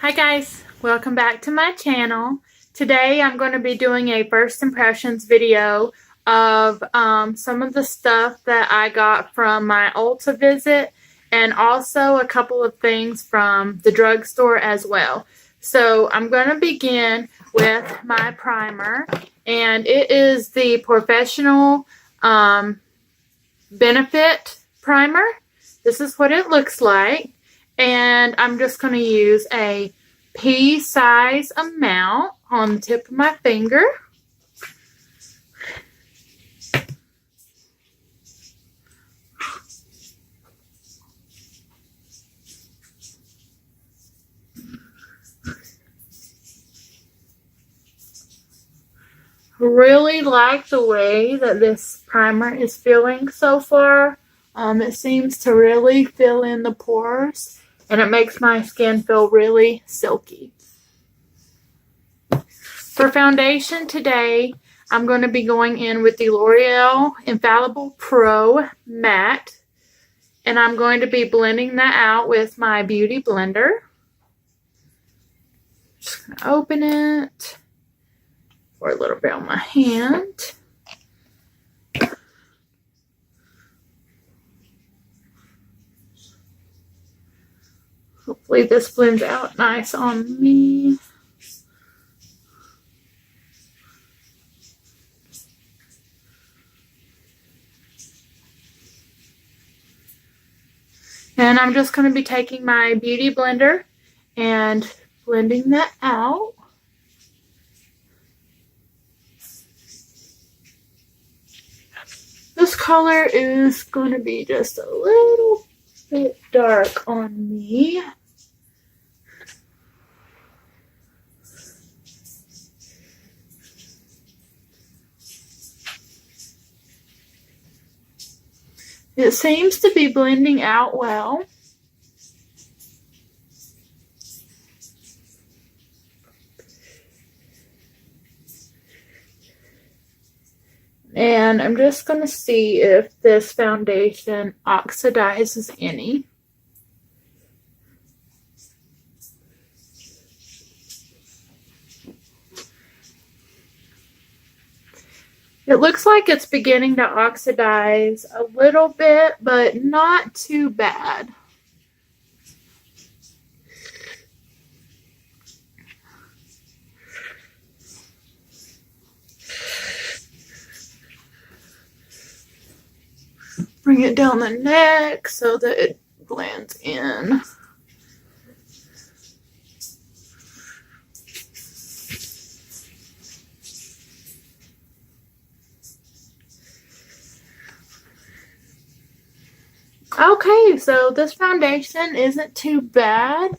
Hi guys, welcome back to my channel. Today I'm going to be doing a first impressions video of some of the stuff that I got from my Ulta visit and also a couple of things from the drugstore as well. So I'm going to begin with my primer, and it is the Professional Benefit Primer. This is what it looks like. And I'm just going to use a pea-size amount on the tip of my finger. Really like the way that this primer is feeling so far. It seems to really fill in the pores, and it makes my skin feel really silky. For foundation today, I'm going to be going in with the L'Oreal Infallible Pro Matte, and I'm going to be blending that out with my Beauty Blender. Just going to open it, pour a little bit on my hand. Hopefully this blends out nice on me. And I'm just going to be taking my Beauty Blender and blending that out. This color is going to be just a little bit dark on me. It seems to be blending out well. And I'm just going to see if this foundation oxidizes any. It looks like it's beginning to oxidize a little bit, but not too bad. Bring it down the neck so that it blends in. Okay, so this foundation isn't too bad.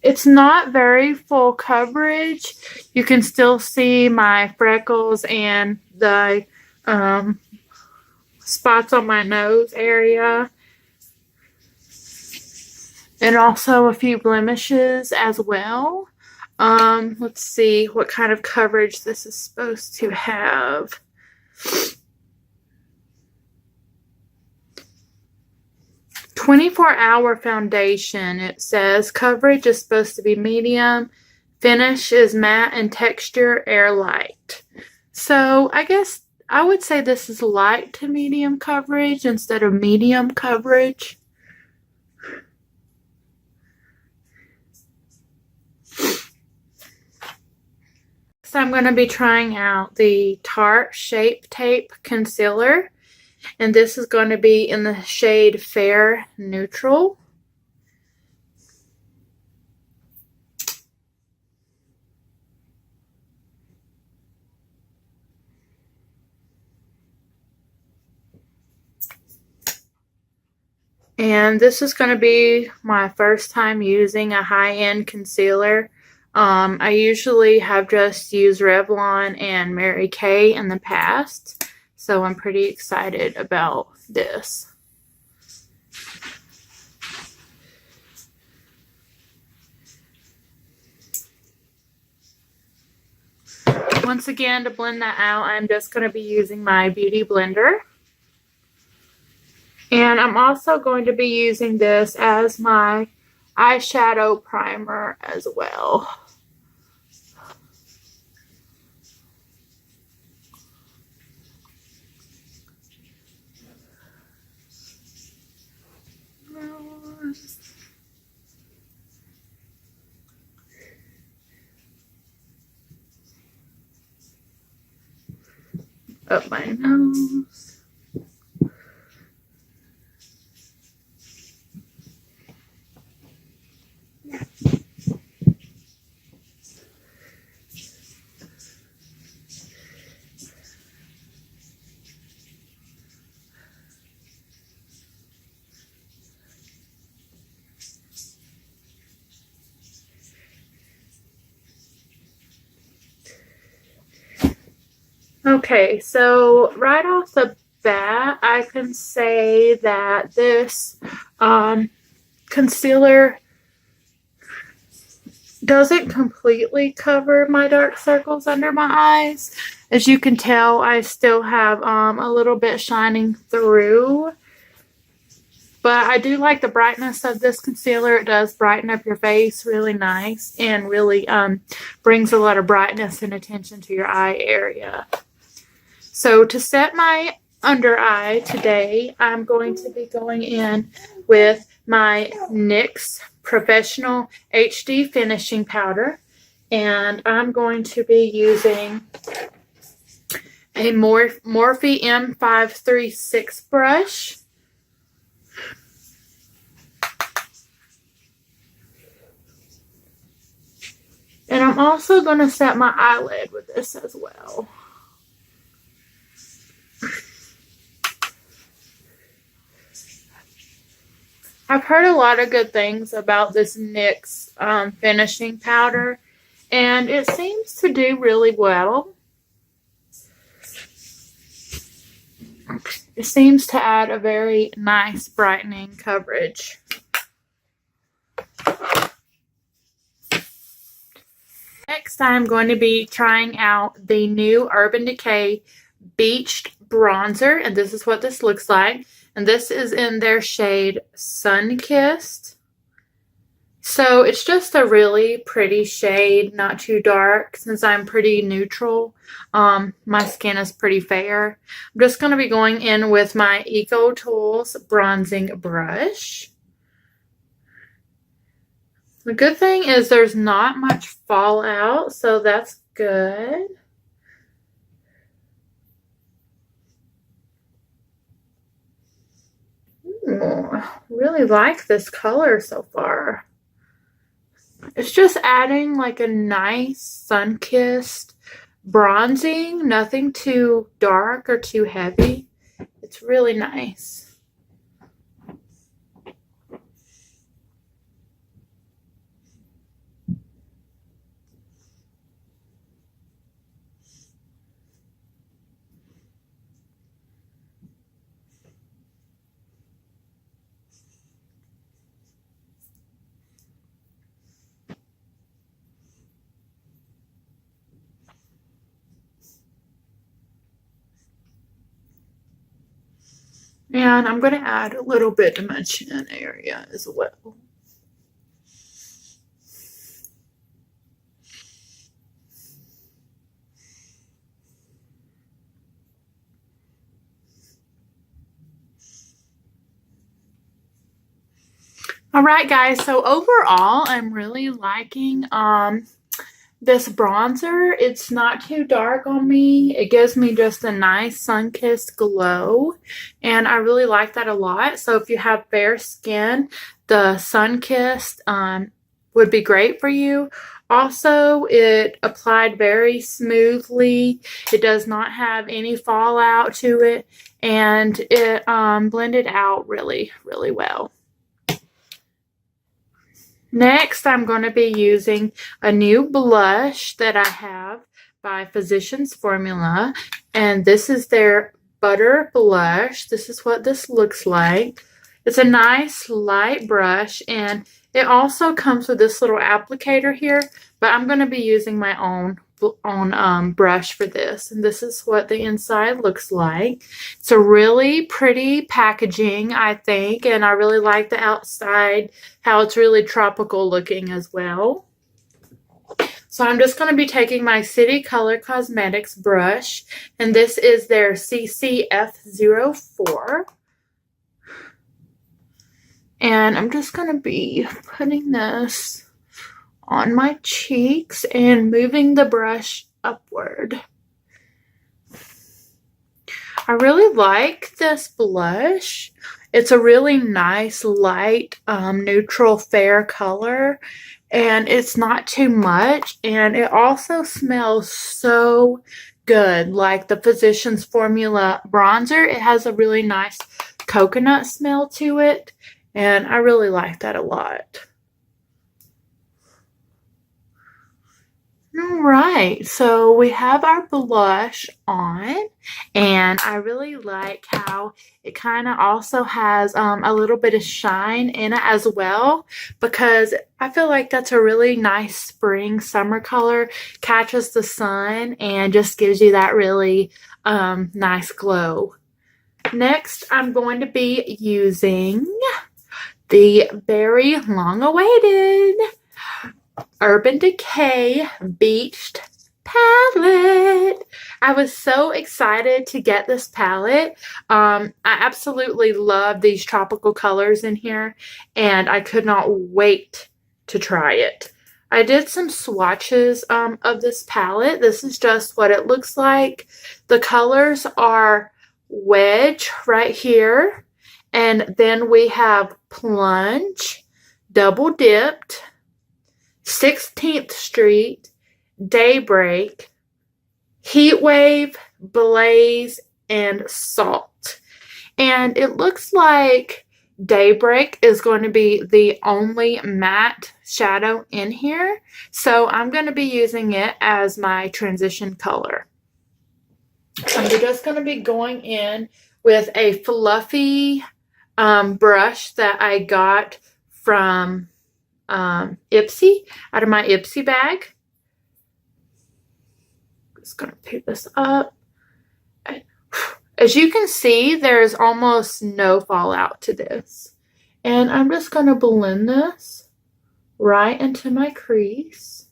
It's not very full coverage. You can still see my freckles and the spots on my nose area, and also a few blemishes as well. Let's see what kind of coverage this is supposed to have. "24-hour foundation," it says. Coverage is supposed to be medium. Finish is matte and texture air light. So I guess I would say this is light to medium coverage instead of medium coverage. So I'm going to be trying out the Tarte Shape Tape Concealer. And this is going to be in the shade Fair Neutral. And this is going to be my first time using a high-end concealer. I usually have just used Revlon and Mary Kay in the past. So I'm pretty excited about this. Once again, to blend that out, I'm just going to be using my Beauty Blender. And I'm also going to be using this as my eyeshadow primer as well. Up my nose. Okay, so right off the bat, I can say that this concealer doesn't completely cover my dark circles under my eyes. As you can tell, I still have a little bit shining through. But I do like the brightness of this concealer. It does brighten up your face really nice and really brings a lot of brightness and attention to your eye area. So to set my under eye today, I'm going to be going in with my NYX Professional HD Finishing Powder. And I'm going to be using a Morphe M536 brush. And I'm also going to set my eyelid with this as well. I've heard a lot of good things about this NYX finishing powder, and it seems to do really well. It seems to add a very nice brightening coverage. Next, I'm going to be trying out the new Urban Decay Beached Bronzer, and this is what this looks like. And this is in their shade Sunkissed. So it's just a really pretty shade, not too dark. Since I'm pretty neutral, my skin is pretty fair. I'm just going to be going in with my Eco Tools bronzing brush. The good thing is there's not much fallout, so that's good. Ooh, really like this color so far. It's just adding like a nice sun-kissed bronzing, nothing too dark or too heavy. It's really nice. And I'm going to add a little bit to my chin area as well. Alright guys, so overall I'm really liking this bronzer. It's not too dark on me. It gives me just a nice sun-kissed glow, and I really like that a lot. So if you have fair skin, the sun-kissed would be great for you. Also, it applied very smoothly. It does not have any fallout to it, and it blended out really, really well. Next, I'm going to be using a new blush that I have by Physicians Formula, and this is their Butter Blush. This is what this looks like. It's a nice light brush, and it also comes with this little applicator here, but I'm going to be using my own brush for this, and this is what the inside looks like. It's a really pretty packaging, I think, and I really like the outside, how it's really tropical looking as well. So I'm just going to be taking my City Color Cosmetics brush, and this is their CCF04. And I'm just going to be putting this on my cheeks and moving the brush upward. I really like this blush. It's a really nice light neutral fair color, and it's not too much, and it also smells so good. Like the Physicians Formula bronzer, it has a really nice coconut smell to it, and I really like that a lot. Alright, so we have our blush on, and I really like how it kind of also has a little bit of shine in it as well, because I feel like that's a really nice spring summer color, catches the sun and just gives you that really nice glow. Next, I'm going to be using the very long-awaited Urban Decay Beached palette. I was so excited to get this palette. I absolutely love these tropical colors in here, and I could not wait to try it. I did some swatches of this palette. This is just what it looks like. The colors are Wedge right here, and then we have Plunge, Double Dipped, 16th Street, Daybreak, Heatwave, Blaze, and Salt. And it looks like Daybreak is going to be the only matte shadow in here, so I'm going to be using it as my transition color. I'm just going to be going in with a fluffy brush that I got from Ipsy, out of my Ipsy bag. Just gonna pick this up. As you can see, there's almost no fallout to this, and I'm just gonna blend this right into my crease.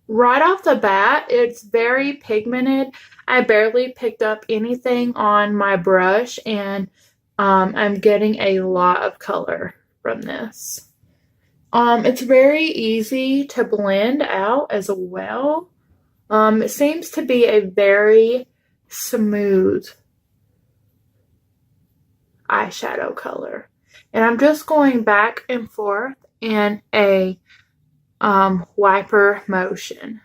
Right off the bat, it's very pigmented. I barely picked up anything on my brush, and I'm getting a lot of color from this. It's very easy to blend out as well. It seems to be a very smooth eyeshadow color. And I'm just going back and forth in a wiper motion.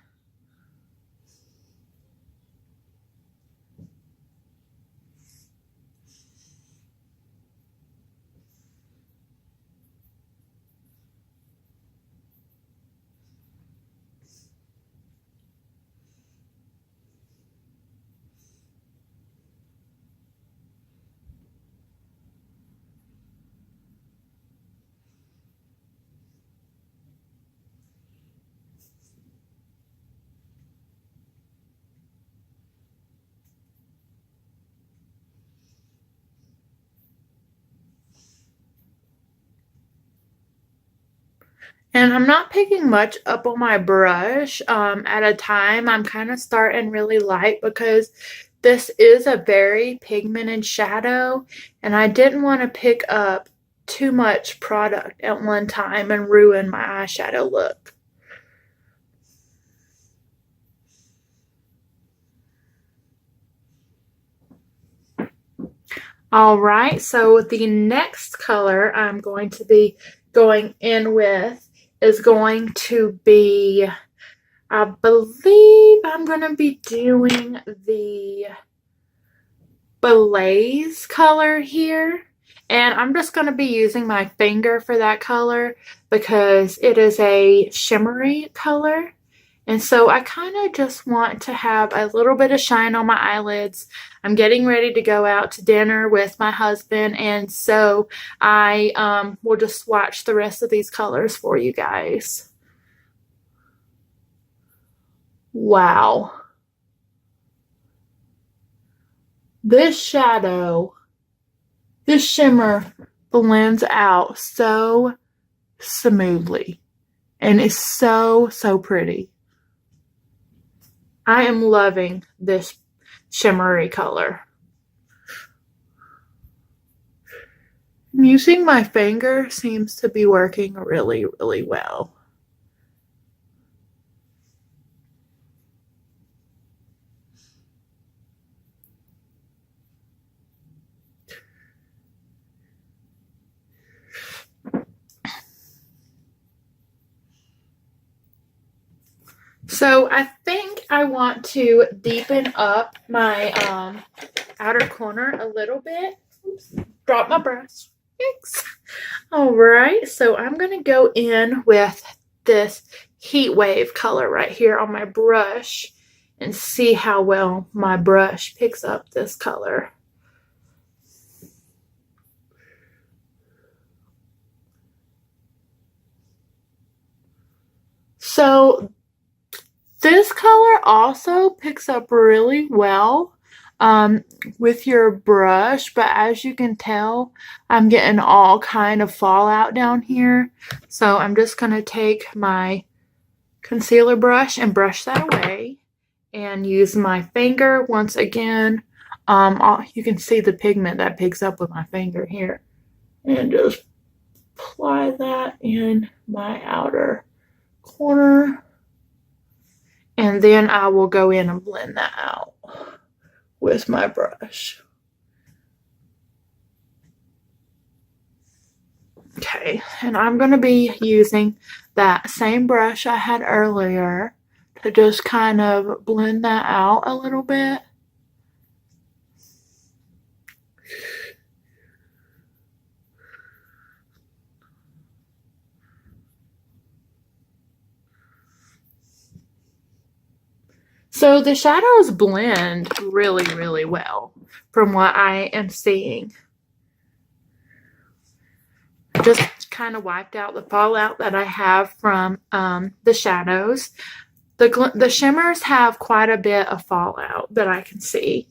And I'm not picking much up on my brush at a time. I'm kind of starting really light because this is a very pigmented shadow, and I didn't want to pick up too much product at one time and ruin my eyeshadow look. Alright, so the next color I'm going to be going in with is going to be, I believe I'm going to be doing the Blaze color here. And I'm just going to be using my finger for that color because it is a shimmery color. And so I kind of just want to have a little bit of shine on my eyelids. I'm getting ready to go out to dinner with my husband, and so I will just swatch the rest of these colors for you guys. Wow. This shadow, this shimmer blends out so smoothly, and it's so, so pretty. I am loving this shimmery color. Using my finger seems to be working really, really well. So I think I want to deepen up my outer corner a little bit. Oops, drop my brush. Thanks. All right, so I'm going to go in with this Heat Wave color right here on my brush and see how well my brush picks up this color. So this color also picks up really well with your brush, but as you can tell, I'm getting all kind of fallout down here. So I'm just going to take my concealer brush and brush that away and use my finger once again. You can see the pigment that picks up with my finger here, and just apply that in my outer corner. And then I will go in and blend that out with my brush. Okay, and I'm going to be using that same brush I had earlier to just kind of blend that out a little bit. So the shadows blend really, really well from what I am seeing. I just kind of wiped out the fallout that I have from the shadows. The shimmers have quite a bit of fallout that I can see.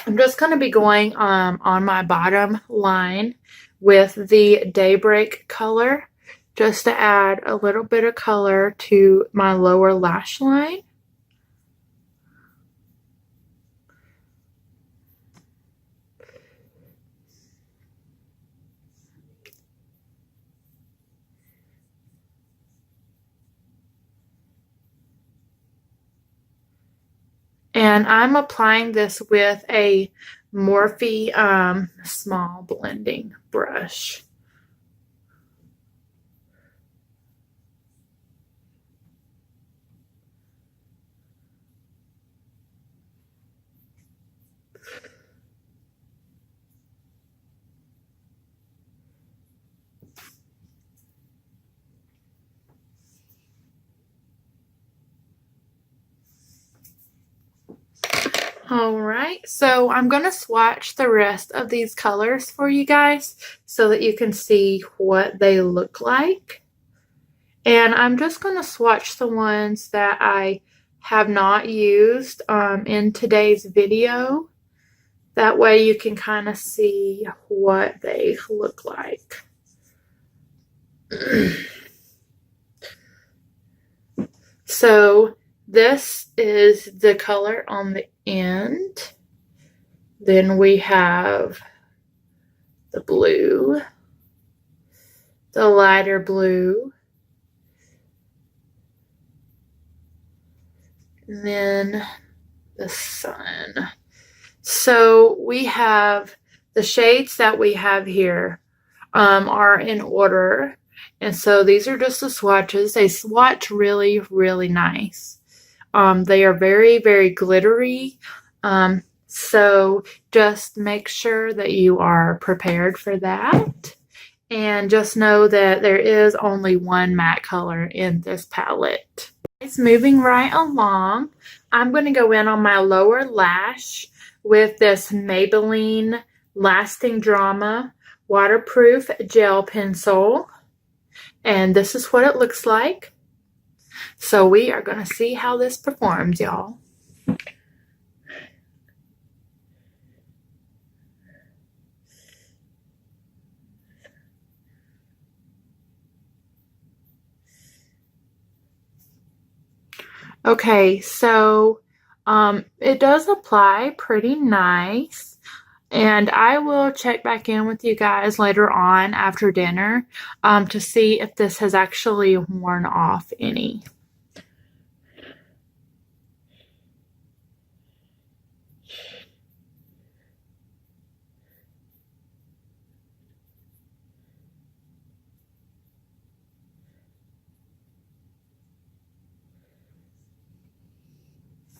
I'm just going to be going on my bottom line with the Daybreak color just to add a little bit of color to my lower lash line. And I'm applying this with a Morphe small blending brush. Alright, so I'm going to swatch the rest of these colors for you guys so that you can see what they look like. And I'm just going to swatch the ones that I have not used in today's video. That way you can kind of see what they look like. So this is the color on the end. Then we have the blue, the lighter blue, and then the sun. So we have the shades that we have here are in order. And so these are just the swatches. They swatch really, really nice. They are very, very glittery. So just make sure that you are prepared for that. And just know that there is only one matte color in this palette. Moving right along, I'm going to go in on my lower lash with this Maybelline Lasting Drama waterproof gel pencil, and this is what it looks like. So we are going to see how this performs, y'all. Okay, so it does apply pretty nice. And I will check back in with you guys later on after dinner to see if this has actually worn off any.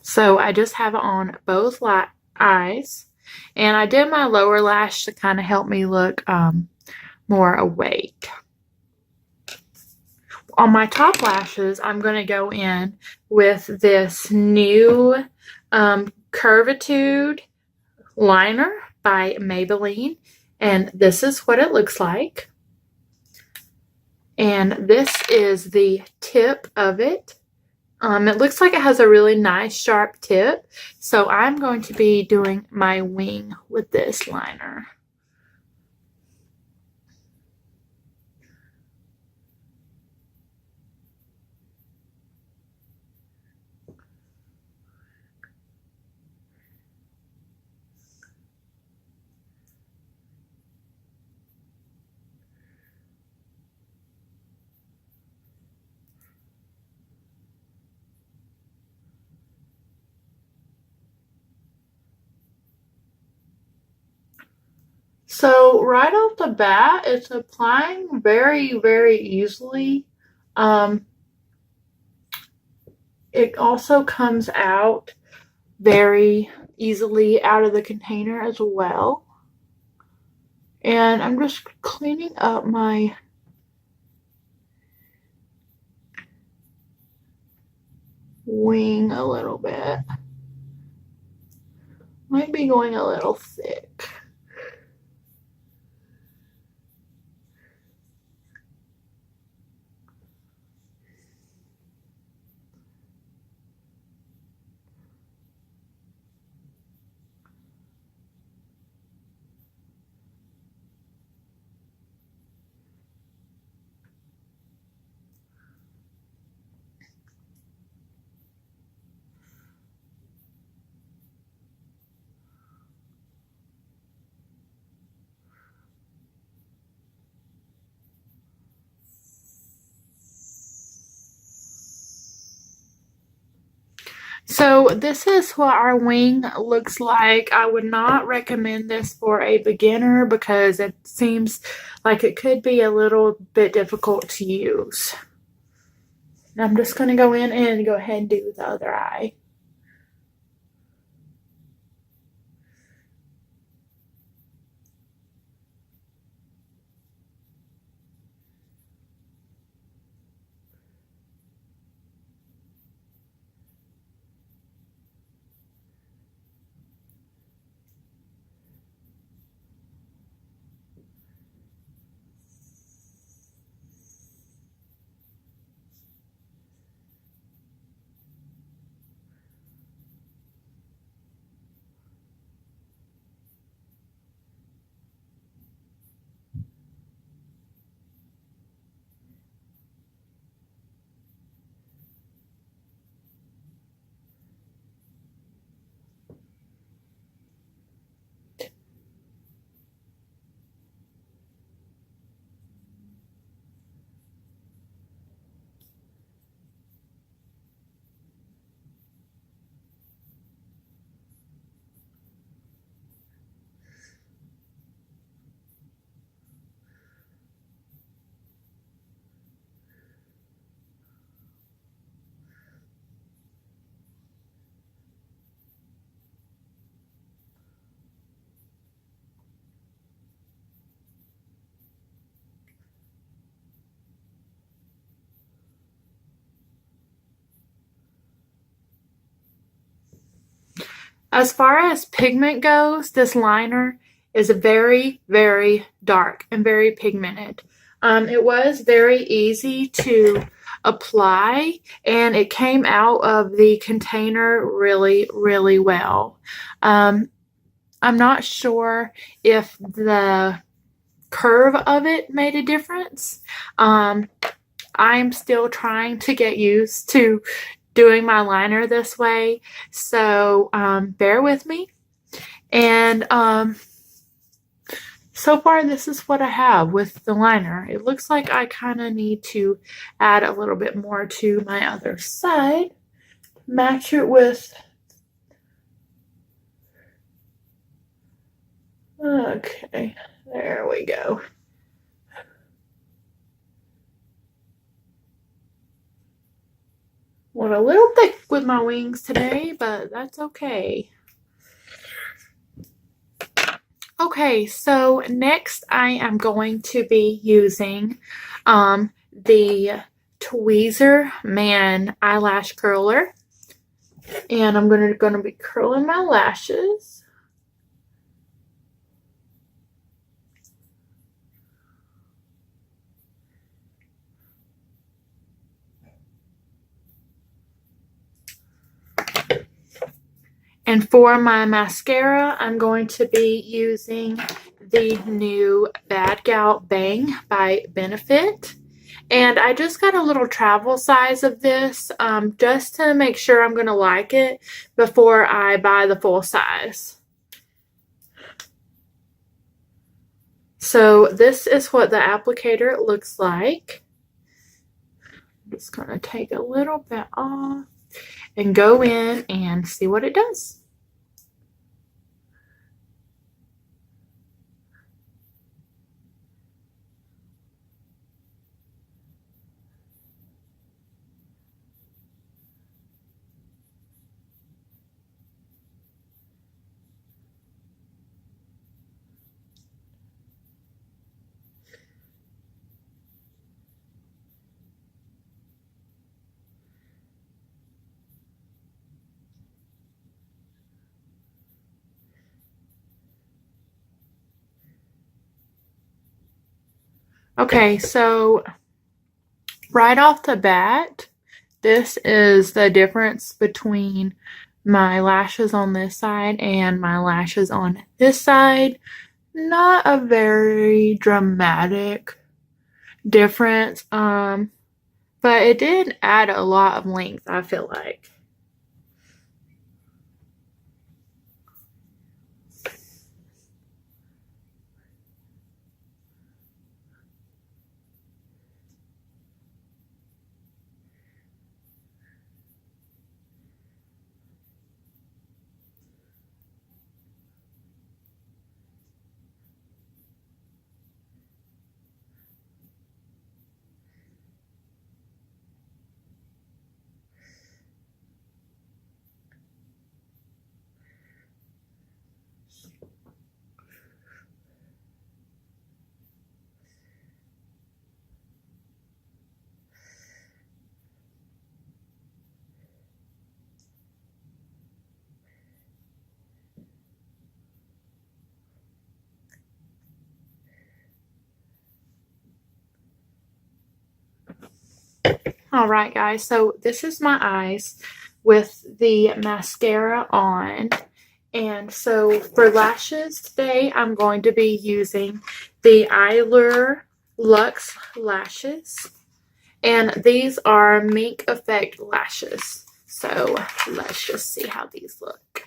So I just have it on both eyes. And I did my lower lash to kind of help me look more awake. On my top lashes, I'm going to go in with this new Curvitude liner by Maybelline. And this is what it looks like. And this is the tip of it. It looks like it has a really nice sharp tip. So I'm going to be doing my wing with this liner. So right off the bat, it's applying very, very easily. It also comes out very easily out of the container as well. And I'm just cleaning up my wing a little bit. Might be going a little thick. So this is what our wing looks like. I would not recommend this for a beginner because it seems like it could be a little bit difficult to use. I'm just going to go in and go ahead and do the other eye. As far as pigment goes, this liner is very, very dark and very pigmented. It was very easy to apply, and it came out of the container really, really well. I'm not sure if the curve of it made a difference. I'm still trying to get used to doing my liner this way, so bear with me. And so far this is what I have with the liner. It looks like I kind of need to add a little bit more to my other side, match it with, okay, there we go. Went a little thick with my wings today, but that's okay. Okay, so next I am going to be using the Tweezer Man eyelash curler, and I'm going to be curling my lashes. And for my mascara, I'm going to be using the new Bad Gal Bang by Benefit. And I just got a little travel size of this just to make sure I'm going to like it before I buy the full size. So this is what the applicator looks like. I'm just going to take a little bit off and go in and see what it does. Okay, so right off the bat, this is the difference between my lashes on this side and my lashes on this side. Not a very dramatic difference, but it did add a lot of length, I feel like. All right, guys, so this is my eyes with the mascara on. And so for lashes today, I'm going to be using the Eylure Luxe Lashes. And these are Mink Effect lashes. So let's just see how these look.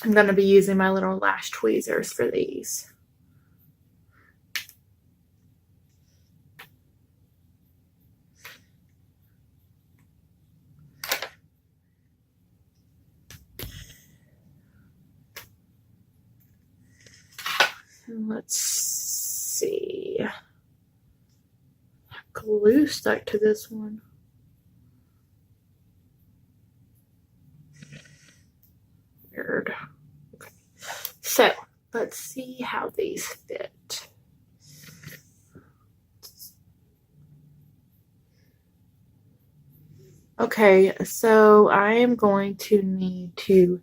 I'm going to be using my little lash tweezers for these. Let's see. Glue stuck to this one. Weird. Okay. So let's see how these fit. Okay, so I am going to need to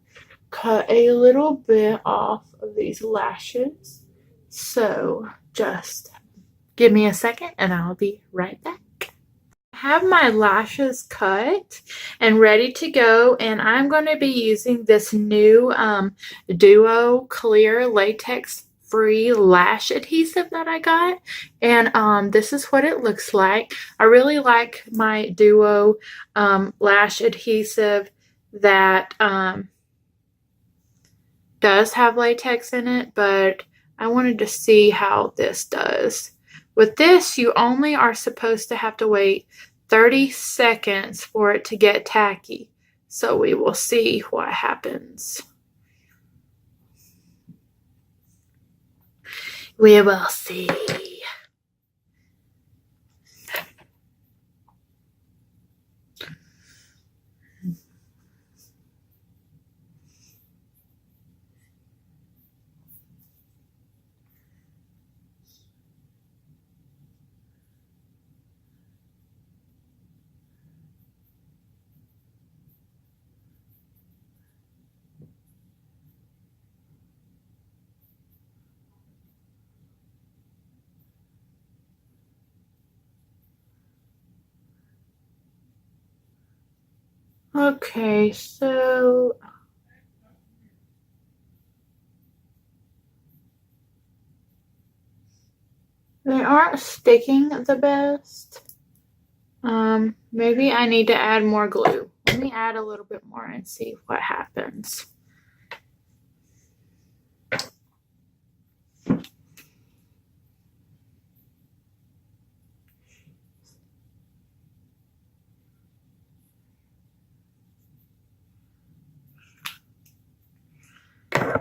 cut a little bit off of these lashes. So just give me a second and I'll be right back. I have my lashes cut and ready to go, and I'm going to be using this new Duo Clear Latex Free Lash Adhesive that I got, and this is what it looks like. I really like my Duo lash adhesive that does have latex in it, but I wanted to see how this does. With this, you only are supposed to have to wait 30 seconds for it to get tacky. So we will see what happens. We will see. Okay, so they aren't sticking the best. Maybe I need to add more glue. Let me add a little bit more and see what happens.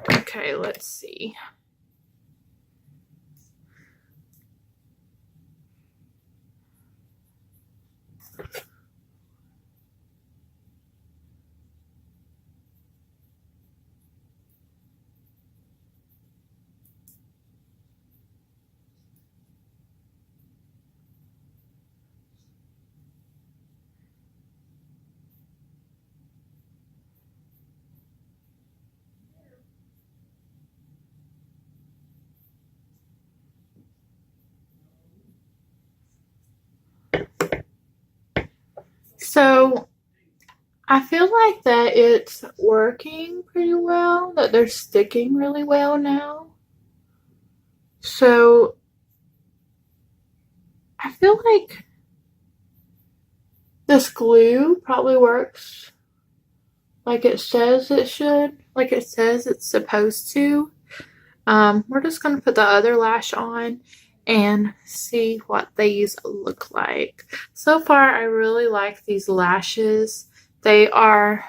Okay, let's see. So I feel like that it's working pretty well, that they're sticking really well now. So I feel like this glue probably works like it says it should, like it says it's supposed to. We're just going to put the other lash on and see what these look like. So far, I really like these lashes. They are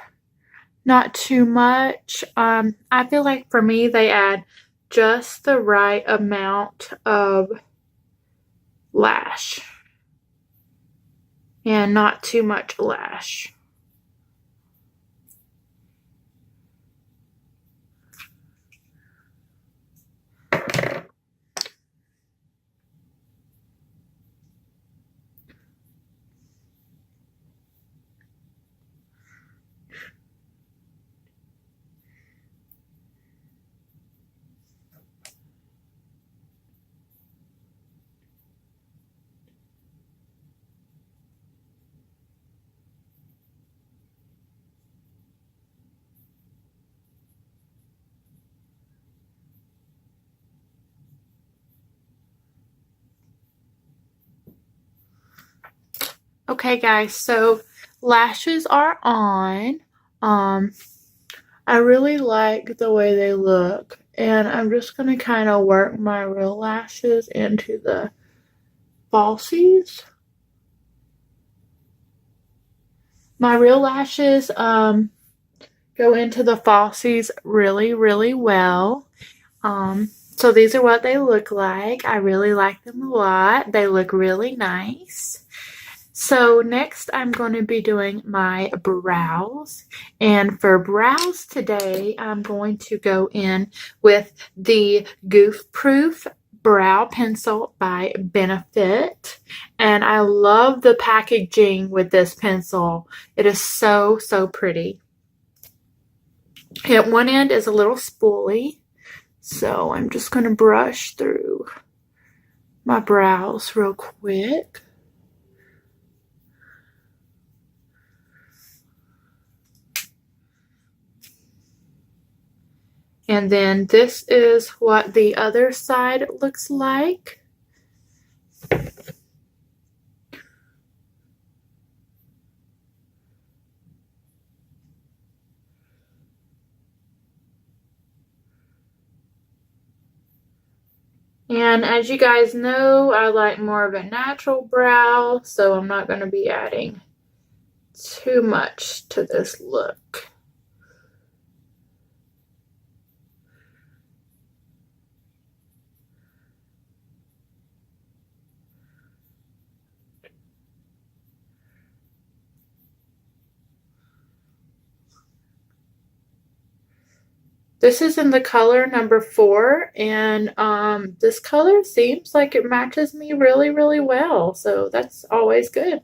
not too much. I feel like for me, they add just the right amount of lash and not too much lash. Okay, guys, so lashes are on. I really like the way they look, and I'm just going to kind of work my real lashes into the falsies. My real lashes go into the falsies really, really well. So these are what they look like. I really like them a lot. They look really nice. So next I'm going to be doing my brows, and for brows today I'm going to go in with the Goof Proof brow pencil by Benefit, and I love the packaging with this pencil. It is so, so pretty. At one end is a little spoolie, so I'm just going to brush through my brows real quick. And then this is what the other side looks like. And as you guys know, I like more of a natural brow, so I'm not going to be adding too much to this look. This is in the color number 4, and this color seems like it matches me really, really well, so that's always good.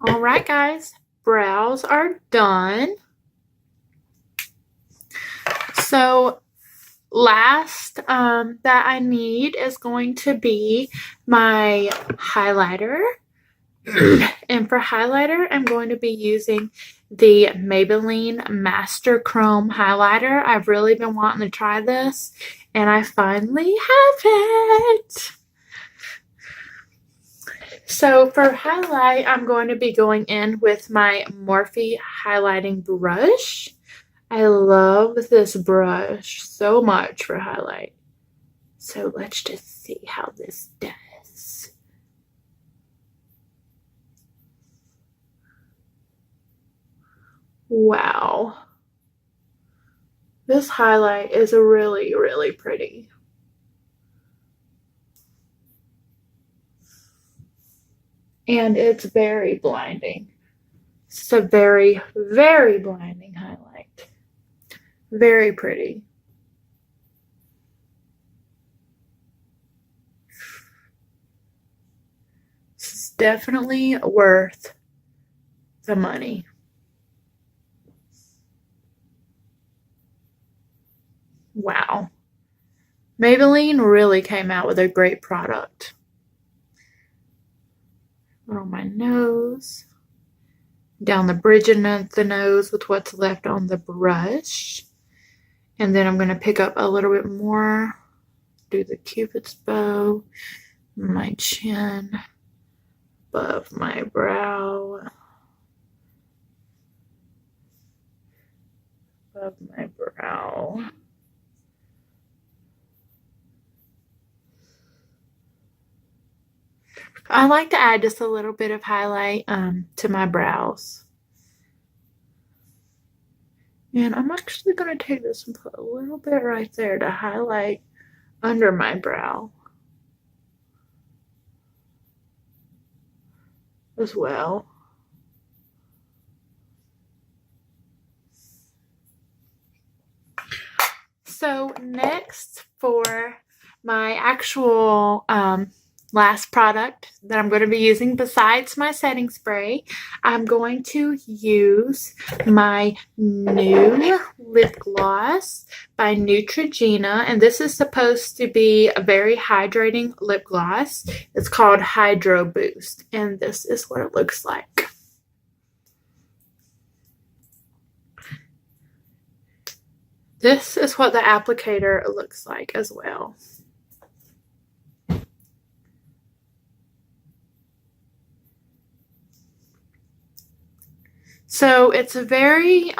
All right, guys, brows are done. So last that I need is going to be my highlighter. And for highlighter, I'm going to be using the Maybelline Master Chrome highlighter. I've really been wanting to try this, and I finally have it. So for highlight, I'm going to be going in with my Morphe highlighting brush. I love this brush so much for highlight. So let's just see how this does. Wow. This highlight is really, really pretty. And it's very blinding. It's a very, very blinding highlight. Very pretty. This is definitely worth the money. Wow. Maybelline really came out with a great product. On my nose, down the bridge of the nose with what's left on the brush. And then I'm going to pick up a little bit more, do the Cupid's bow, my chin, above my brow, above my brow. I like to add just a little bit of highlight to my brows. And I'm actually going to take this and put a little bit right there to highlight under my brow as well. So next, for my actual last product that I'm going to be using besides my setting spray, I'm going to use my new lip gloss by Neutrogena, and this is supposed to be a very hydrating lip gloss. It's called Hydro Boost, and this is what it looks like. This is what the applicator looks like as well. So it's a very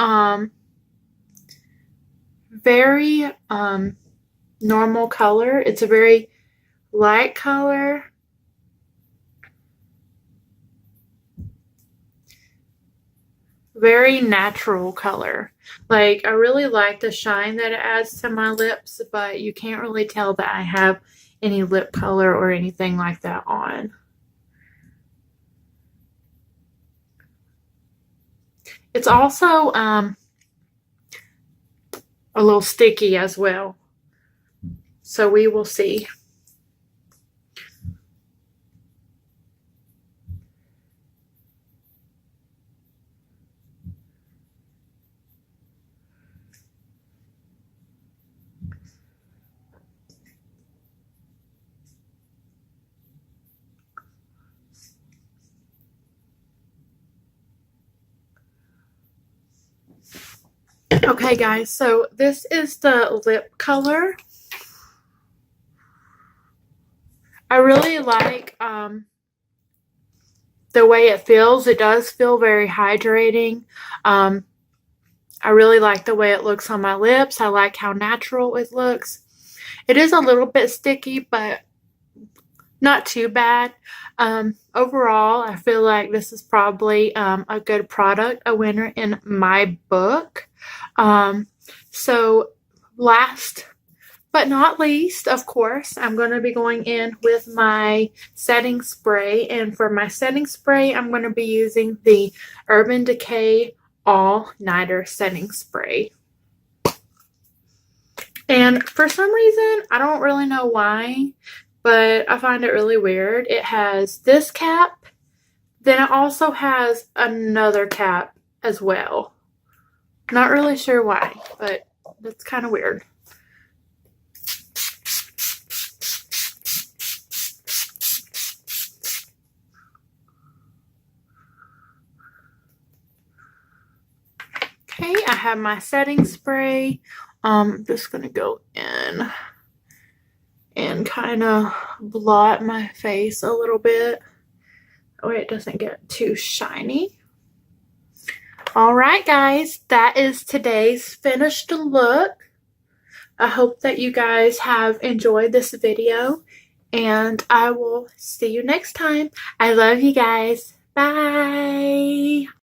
normal color. It's a very light color. very natural color. Like, I really like the shine that it adds to my lips, but you can't really tell that I have any lip color or anything like that on. It's also a little sticky as well. So we will see. Okay, guys, so this is the lip color. I really like the way it feels. It does feel very hydrating. I really like the way it looks on my lips. I like how natural it looks. It is a little bit sticky, but not too bad. Overall, I feel like this is probably a good product, a winner in my book. So last but not least, of course, I'm going to be going in with my setting spray. And for my setting spray, I'm going to be using the Urban Decay All Nighter Setting Spray. And for some reason, I don't really know why, but I find it really weird. It has this cap, then it also has another cap as well. Not really sure why, but that's kind of weird. Okay, I have my setting spray. I'm just going to go in and kind of blot my face a little bit. That way it doesn't get too shiny. Alright guys, that is today's finished look. I hope that you guys have enjoyed this video, and I will see you next time. I love you guys. Bye!